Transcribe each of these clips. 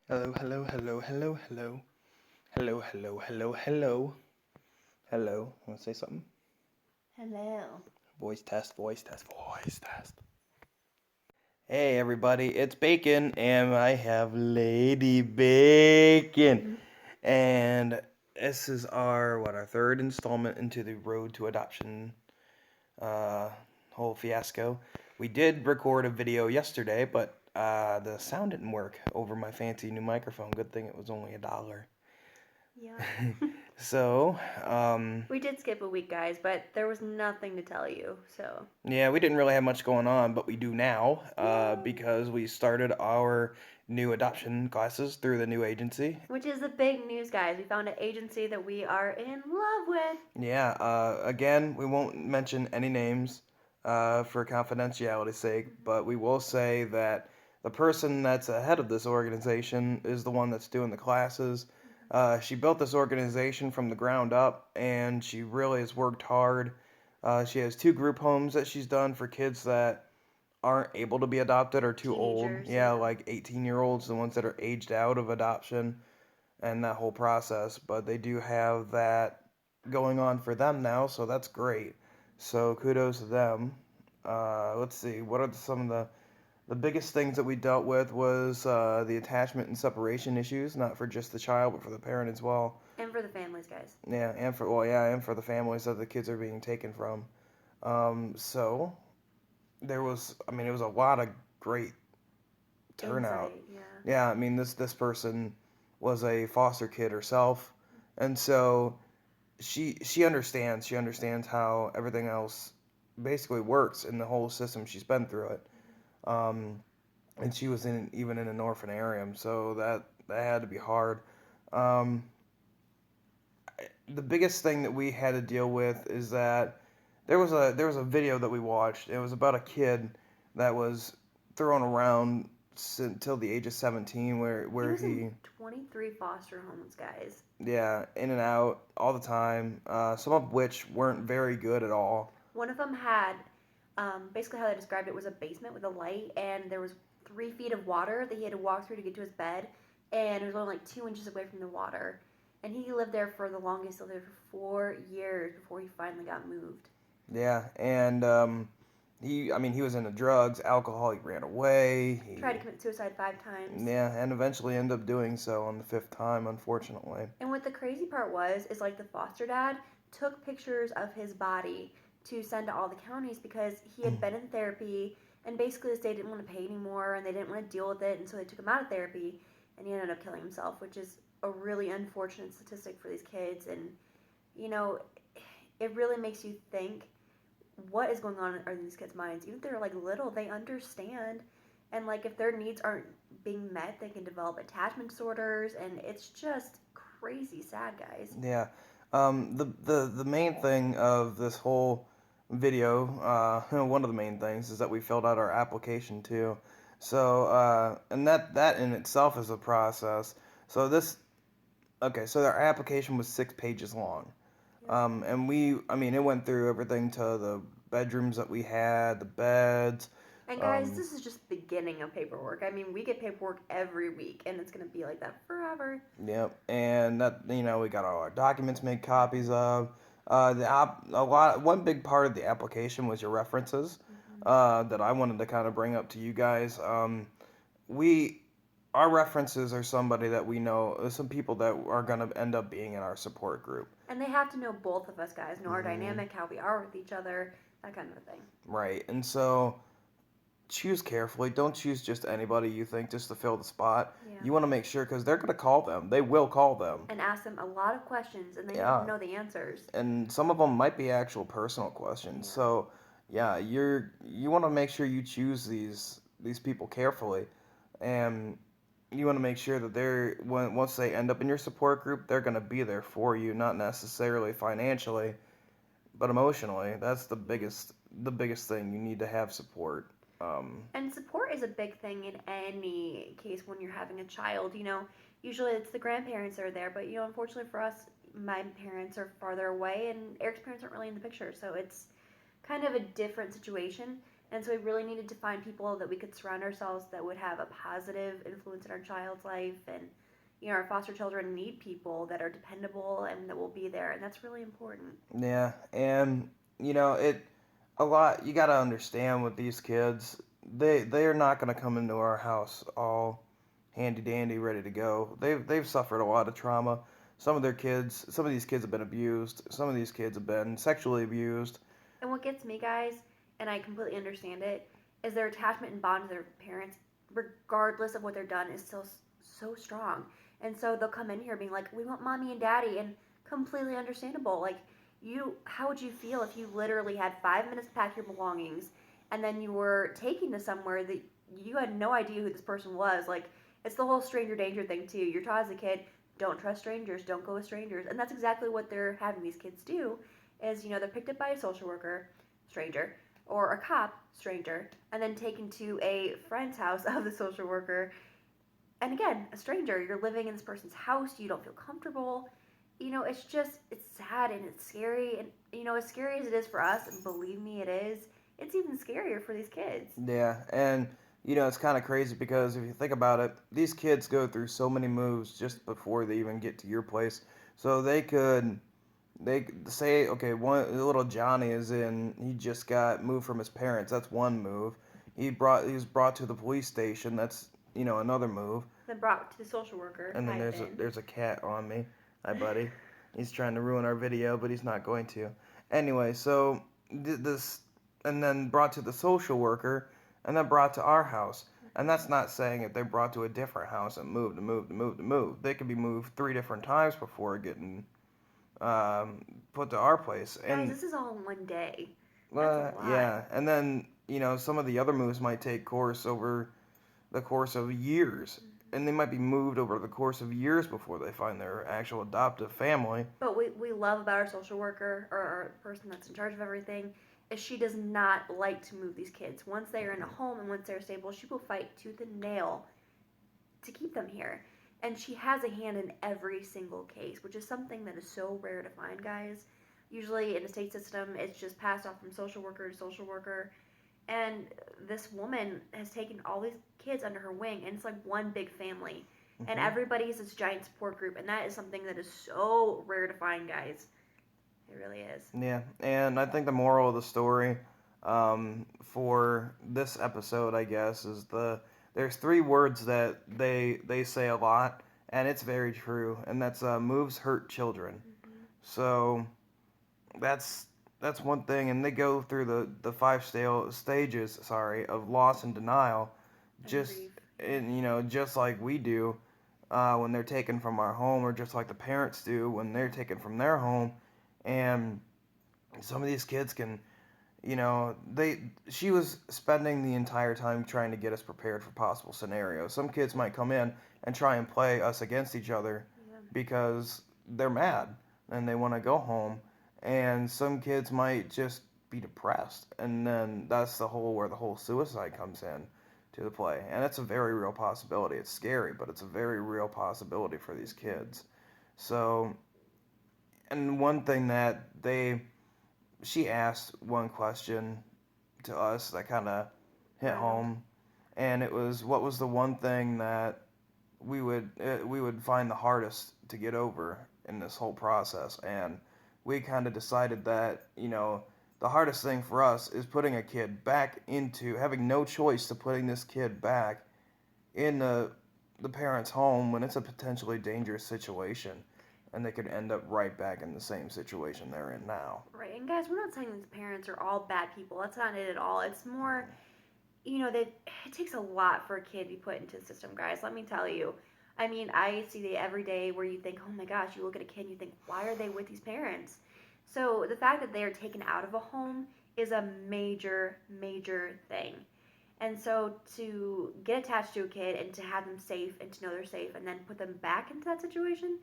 Hello, hello, hello, hello, hello. Hello, hello, hello, hello. Hello. Want to say something? Hello. Voice test, voice test, voice test. Hey everybody, it's Bacon, and I have Lady Bacon. And this is our third installment into the Road to Adoption uh, whole fiasco. We did record a video yesterday, but the sound didn't work over my fancy new microphone. Good thing it was only $1. Yeah. So, We did skip a week, guys, but there was nothing to tell you, so. yeah, we didn't really have much going on, but we do now Yay! because we started our new adoption classes through the new agency. Which is the big news, guys. We found an agency that we are in love with. Yeah, again, we won't mention any names for confidentiality's sake, but we will say that the person that's ahead of this organization is the one that's doing the classes. She built this organization from the ground up, and she really has worked hard. She has two group homes that she's done for kids that aren't able to be adopted or too old. Teenagers, Yeah, yeah. like 18-year-olds, the ones that are aged out of adoption and that whole process. But they do have that going on for them now, so that's great. So kudos to them. Let's see, what are some of the biggest things that we dealt with was the attachment and separation issues, not for just the child, but for the parent as well. And for the families, guys. Yeah, and for the families that the kids are being taken from. So there was, I mean, it was a lot of great turnout. Insight, yeah. Yeah, I mean, this person was a foster kid herself, and so she understands. She understands how everything else basically works in the whole system. She's been through it, um, and she was even in an orphanarium, so that had to be hard. Um, the biggest thing that we had to deal with is that there was a video that we watched. It was about a kid that was thrown around until the age of 17, where He where was in he 23 foster homes, guys. yeah, in and out all the time. Some of which weren't very good at all. One of them had, basically how they described it was a basement with a light, and there was 3 feet of water that he had to walk through to get to his bed, and it was only like 2 inches away from the water. And he lived there for the longest. He lived there for 4 years before he finally got moved. Yeah, and I mean, he was into drugs, alcohol. He ran away. Tried to commit suicide 5 times. Yeah, and eventually ended up doing so on the fifth time, unfortunately. And what the crazy part was is like the foster dad took pictures of his body to send to all the counties because he had been in therapy, and basically the state didn't want to pay anymore and they didn't want to deal with it, and so they took him out of therapy, and he ended up killing himself, which is a really unfortunate statistic for these kids. And you know, it really makes you think what is going on in these kids' minds. Even if they're like little, they understand, and like if their needs aren't being met, they can develop attachment disorders, and it's just crazy sad, guys. Yeah. The main thing of this whole video, one of the main things is that we filled out our application too. So, and that in itself is a process. So okay, so our application was 6 pages long. Yep. And I mean, it went through everything to the bedrooms that we had, the beds. And guys, Um, this is just the beginning of paperwork. I mean, we get paperwork every week, and it's gonna be like that forever. Yep, and that we got all our documents made copies of. One big part of the application was your references. Mm-hmm. That I wanted to kind of bring up to you guys. We our references are somebody that we know, some people that are gonna end up being in our support group. And they have to know both of us, guys, know our Hmm. dynamic, how we are with each other, that kind of a thing. Right, and so choose carefully. Don't choose just anybody you think just to fill the spot. Yeah. You want to make sure because they're gonna call them. They will call them. And ask them a lot of questions, and they need to Yeah, know the answers. and some of them might be actual personal questions. Yeah. So, yeah, you want to make sure you choose these people carefully, and you want to make sure that once they end up in your support group, they're gonna be there for you, not necessarily financially, but emotionally. That's the biggest thing. You need to have support. And support is a big thing in any case when you're having a child. Usually it's the grandparents that are there, but unfortunately for us, my parents are farther away, and Eric's parents aren't really in the picture, so it's kind of a different situation. And so we really needed to find people that we could surround ourselves that would have a positive influence in our child's life. And, our foster children need people that are dependable and that will be there. And that's really important. Yeah, and it a lot. You got to understand with these kids, they are not going to come into our house all handy dandy, ready to go. They've suffered a lot of trauma. Some of these kids have been abused. Some of these kids have been sexually abused. And what gets me, guys, and I completely understand it, is their attachment and bond to their parents, regardless of what they're done, is still so strong. And so they'll come in here being like, "We want mommy and daddy," and completely understandable. Like, how would you feel if you literally had 5 minutes to pack your belongings, and then you were taken to somewhere that you had no idea who this person was? Like, it's the whole stranger danger thing too. You're taught as a kid, don't trust strangers, don't go with strangers, and that's exactly what they're having these kids do. Is they're picked up by a social worker, stranger, or a cop, stranger, and then taken to a friend's house of the social worker. And again, a stranger, you're living in this person's house, you don't feel comfortable. It's sad and it's scary. And, as scary as it is for us, and believe me, it is, it's even scarier for these kids. Yeah, and it's kind of crazy because if you think about it, these kids go through so many moves just before they even get to your place. So they say, okay, one little Johnny is in. He just got moved from his parents. That's one move. He was brought to the police station. That's another move. Then brought to the social worker. And then Hi, there's a cat on me. Hi, buddy. He's trying to ruin our video, but he's not going to. Anyway, so this, and then brought to the social worker, and then brought to our house. And that's not saying if they're brought to a different house and moved. They could be moved 3 different times before getting put to our place. Guys, this is all in one day. Yeah, and then some of the other moves might take course over the course of years, and they might be moved over the course of years before they find their actual adoptive family. But we love about our social worker, or our person that's in charge of everything, is she does not like to move these kids. Once they are in a home and once they're stable, she will fight tooth and nail to keep them here. And she has a hand in every single case, which is something that is so rare to find, guys. Usually in the state system, it's just passed off from social worker to social worker. And this woman has taken all these kids under her wing, and it's like one big family. Mm-hmm. And everybody is this giant support group, and that is something that is so rare to find, guys. It really is. Yeah, and I think the moral of the story for this episode, I guess, is there's 3 words that they say a lot, and it's very true, and that's moves hurt children. Mm-hmm. So that's one thing, and they go through the 5 stages, of loss and denial, just like we do when they're taken from our home, or just like the parents do when they're taken from their home. And some of these kids can, she was spending the entire time trying to get us prepared for possible scenarios. Some kids might come in and try and play us against each other because they're mad and they want to go home. And some kids might just be depressed. And then that's where the whole suicide comes in to the play. And it's a very real possibility. It's scary, but it's a very real possibility for these kids. So, and one thing that she asked one question to us that kind of hit home, and it was, what was the one thing that we would find the hardest to get over in this whole process? And we kind of decided that the hardest thing for us is putting a kid back into having no choice to putting this kid back in the parent's home when it's a potentially dangerous situation. And they could end up right back in the same situation they're in now. Right, and guys, we're not saying that the parents are all bad people. That's not it at all. It's more, it takes a lot for a kid to be put into the system, guys. Let me tell you. I mean, I see it every day where you think, oh my gosh, you look at a kid and you think, why are they with these parents? So the fact that they are taken out of a home is a major, major thing. And so to get attached to a kid and to have them safe and to know they're safe and then put them back into that situation,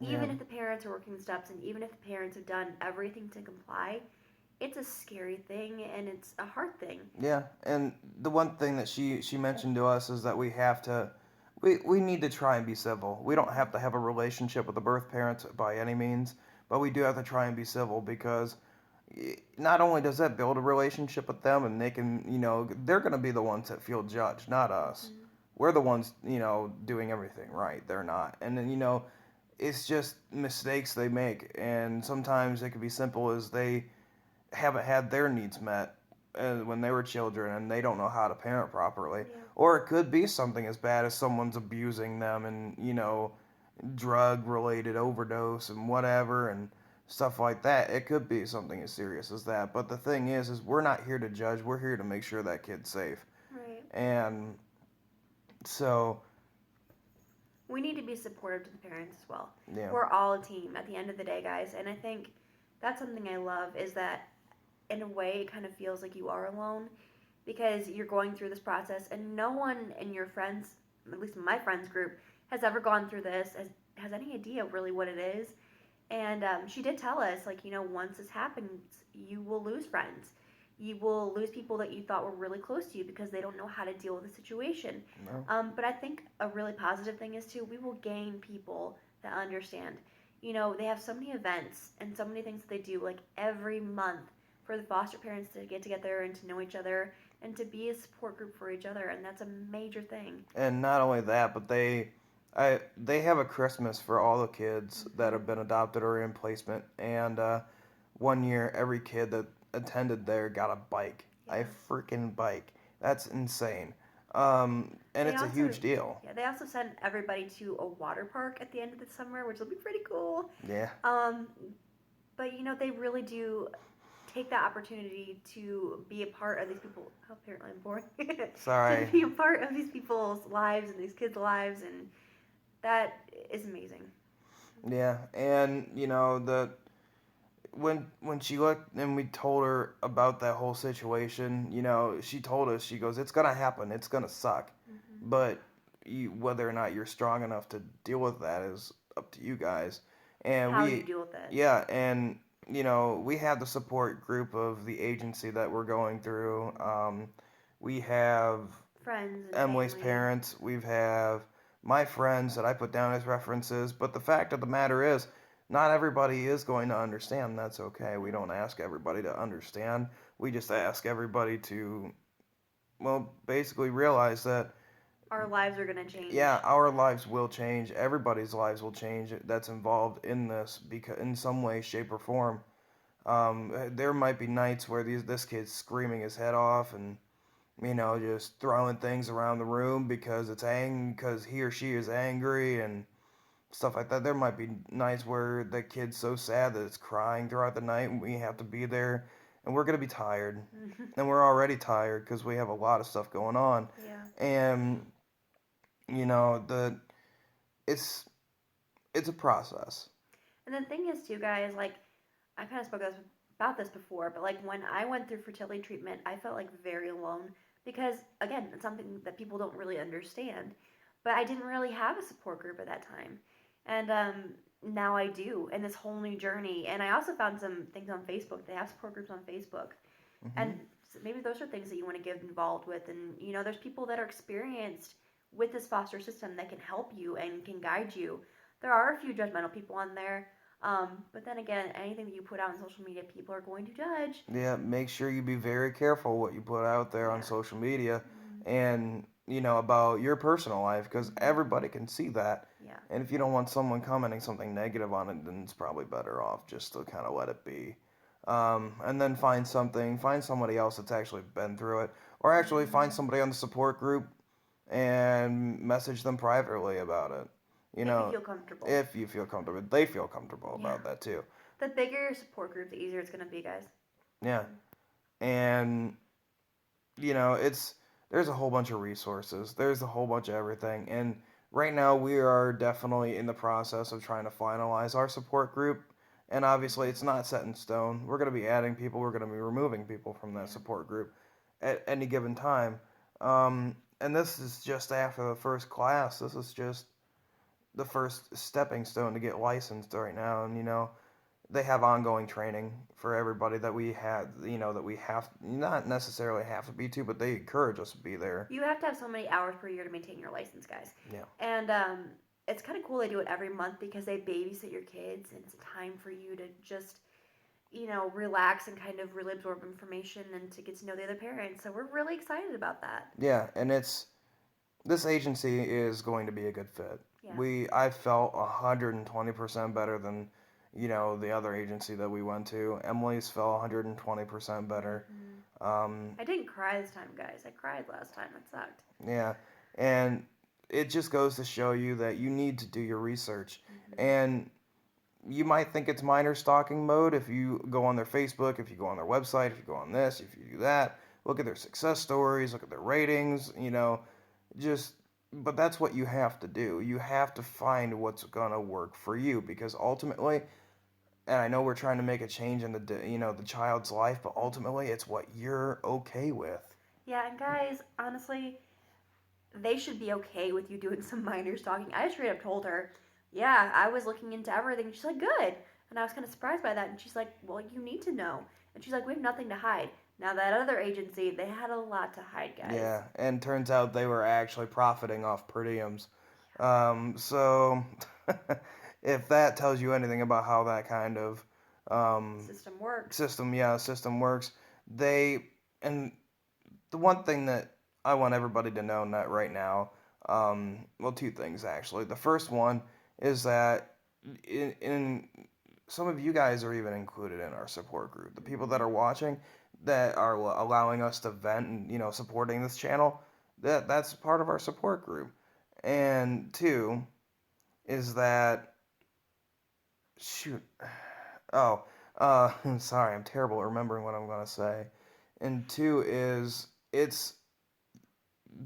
even if the parents are working the steps and even if the parents have done everything to comply, it's a scary thing and it's a hard thing. Yeah, and the one thing that she mentioned to us is that we need to try and be civil. We don't have to have a relationship with the birth parents by any means, but we do have to try and be civil because not only does that build a relationship with them, and they can, they're going to be the ones that feel judged, not us. Hmm. We're the ones, doing everything right. They're not. And then, it's just mistakes they make. And sometimes it could be simple as they haven't had their needs met when they were children and they don't know how to parent properly. Yeah. Or it could be something as bad as someone's abusing them and, drug related overdose and whatever and stuff like that. It could be something as serious as that. But the thing is we're not here to judge. We're here to make sure that kid's safe. Right. And so, We need to be supportive to the parents as well. yeah. We're all a team at the end of the day, guys. And I think that's something I love is that in a way it kind of feels like you are alone because you're going through this process and no one in your friends, at least in my friends group, has ever gone through this, has any idea really what it is. And she did tell us, like, once this happens, you will lose friends. You will lose people that you thought were really close to you because they don't know how to deal with the situation. No. But I think a really positive thing is, too, we will gain people that understand. They have so many events and so many things that they do, like, every month for the foster parents to get together and to know each other and to be a support group for each other. And that's a major thing. And not only that, but they have a Christmas for all the kids that Hmm. have been adopted or in placement. And one year, every kid that attended there got a bike, Yeah. a freaking bike. That's insane. And They it's a also, huge deal. yeah, they also send everybody to a water park at the end of the summer, which will be pretty cool. Yeah. Um, but they really do take that opportunity to be a part of these people. Oh, apparently, I'm boring. To Sorry. be a part of these people's lives and these kids' lives, and that is amazing. Yeah. And the when she looked and we told her about that whole situation, she told us, she goes, it's gonna happen, it's gonna suck, Hmm. but whether or not you're strong enough to deal with that is up to you guys. And How you deal with it. yeah, and we have the support group of the agency that we're going through. We have Friends and Emily's family. parents, we have my friends that I put down as references, but the fact of the matter is, not everybody is going to understand. That's okay. We No. don't ask everybody to understand. We just ask everybody to, well, basically realize that, Our lives are gonna yeah, change. our lives will change. Everybody's lives will change that's involved in this because in some way, shape, or form. There might be nights where this kid's screaming his head off and just throwing things around the room because he or she is angry and stuff like that. There might be nights where the kid's so sad that it's crying throughout the night and we have to be there and we're going to be tired. And we're already tired because we have a lot of stuff going on. Yeah. And the it's it's a process. And the thing is, too, guys, like, I kind of spoke about this before, but like when I went through fertility treatment, I felt like very alone because, again, it's something that people don't really understand. But I didn't really have a support group at that time. And now I do in this whole new journey. And I also found some things on Facebook. They have support groups on Facebook. Hmm. And maybe those are things that you want to get involved with. And, there's people that are experienced with this foster system that can help you and can guide you. There are a few judgmental people on there, but then again, anything that you put out on social media, people are going to judge. Yeah, make sure you be very careful what you put out there on Yeah. social media Mm-hmm. and, about your personal life because Mm-hmm. everybody can see that. Yeah. And if you don't want someone commenting something negative on it, then it's probably better off just to kind of let it be. And then find somebody else that's actually been through it, or actually find Mm-hmm. somebody on the support group and message them privately about it. You If you know, feel comfortable. if you feel comfortable, they feel comfortable Yeah. about that too. The bigger your support group, the easier it's going to be, guys. Yeah. And it's there's a whole bunch of resources. There's a whole bunch of everything. And right now we are definitely in the process of trying to finalize our support group. And obviously it's not set in stone. We're going to be adding people, we're going to be removing people from that Yeah. support group at any given time. And this is just after the first class. This is just the first stepping stone to get licensed right now. And they have ongoing training for everybody that we had, that we have not necessarily have to be to, but they encourage us to be there. You have to have so many hours per year to maintain your license, guys. Yeah. And it's kind of cool they do it every month because they babysit your kids and it's time for you to just relax and kind of really absorb information and to get to know the other parents. So we're really excited about that. Yeah, and this agency is going to be a good fit. Yeah. I felt 120% better than, the other agency that we went to. Emily's felt 120% better. Mm. Um, I didn't cry this time, guys. I cried last time. That sucked. yeah, and it just goes to show you that you need to do your research. Mm-hmm. And you might think it's minor stalking mode if you go on their Facebook, if you go on their website, if you go on this, if you do that. Look at their success stories, look at their ratings, just but that's what you have to do. You have to find what's going to work for you because ultimately, and I know we're trying to make a change in the child's life, but ultimately it's what you're okay with. Yeah, and guys, honestly, they should be okay with you doing some minor stalking. I straight up told her, yeah, I was looking into everything. She's like, good. And I was kind of surprised by that. And she's like, well, you need to know. And she's like, we have nothing to hide. Now, that other agency, they had a lot to hide, guys. Yeah, and turns out they were actually profiting off per diems. So if that tells you anything about how that kind of um, System works. system works, they and the one thing that I want everybody to know that right now, well, two things actually. The first one is that in some of you guys are even included in our support group. The people that are watching, that are allowing us to vent and supporting this channel, that's part of our support group. And two is that shoot, oh, sorry, I'm terrible at remembering what I'm gonna say. And two is it's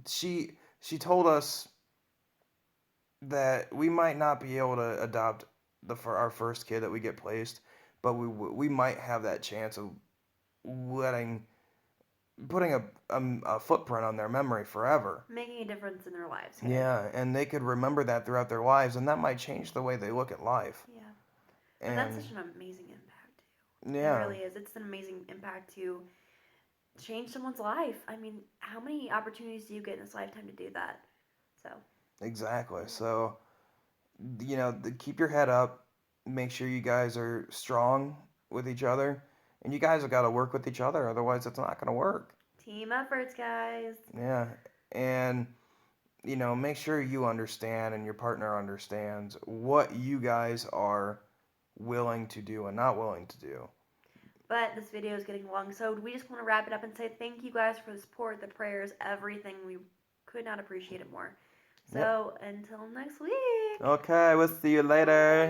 she told us that we might not be able to adopt for our first kid that we get placed, but we might have that chance of letting putting a footprint on their memory forever. Making a difference in their lives, guys. Yeah, and they could remember that throughout their lives, and that might change the way they look at life. Yeah. And that's And such an amazing impact, too. It yeah, really is. It's an amazing impact to change someone's life. I mean, how many opportunities do you get in this lifetime to do that? So, exactly. So keep your head up. Make sure you guys are strong with each other, and you guys have got to work with each other. Otherwise, it's not going to work. team efforts, guys. Yeah, and make sure you understand and your partner understands what you guys are willing to do and not willing to do. But this video is getting long, so we just want to wrap it up and say thank you guys for the support, the prayers, everything. We could not appreciate it more. So, until next week. Okay, we'll see you later.